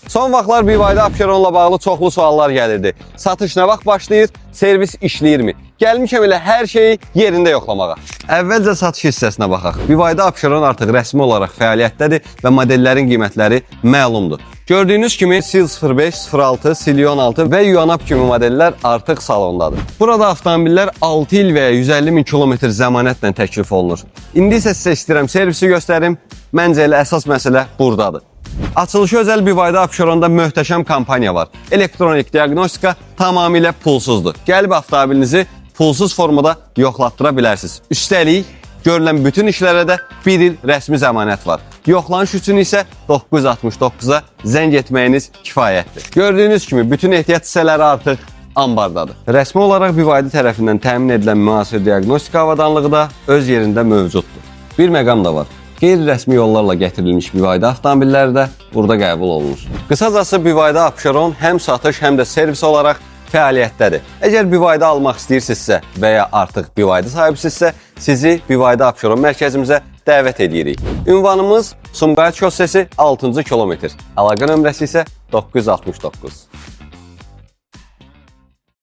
Son vaxtlar BYD Abşeronla bağlı çoxlu suallar gəlirdi. Satış nə vaxt başlayır, servis işləyirmi? Gəlmişəm elə hər şeyi yerində yoxlamağa. Əvvəlcə satış hissəsinə baxaq. BYD Abşeron artıq rəsmi olaraq fəaliyyətdədir və modellərin qiymətləri məlumdur. Gördüyünüz kimi Seal 05, 06, Silion 6 və Yuanap kimi modellər artıq salondadır. Burada avtomobillər 6 il və ya 150 min kilometr zəmanətlə təklif olunur. İndi isə sizə istəyirəm servisi göstərim. Məncə elə əsas məsələ buradadır. Açılışı özəl BYD Abşeronda möhtəşəm kampaniya var. Elektronik diaqnostika tamamilə pulsuzdur. Gəlib avtomobilinizi pulsuz formada yoxlatdıra bilərsiniz. Üstəlik, görülən bütün işlərə də 1 il rəsmi zəmanət var. Yoxlanış üçün isə 969-a zəng etməyiniz kifayətdir. Gördüyünüz kimi bütün ehtiyat hissələri artıq ambardadır. Rəsmi olaraq BYD tərəfindən təmin edilən müasir diaqnostika avadanlığı da öz yerində mövcuddur. Bir məqam da var. Qeyri-rəsmi yollarla gətirilmiş BYD avtomobilləri də burada qəbul olunur. Qısacası BYD Abşeron həm satış, həm də servis olaraq fəaliyyətdədir. Əgər BYD almaq istəyirsinizsə və ya artıq BYD sahibsinizsə, sizi BYD Abşeron mərkəzimizə dəvət edirik. Ünvanımız Sumqayıt şossesi 6-cı kilometr. Əlaqə nömrəsi isə 969.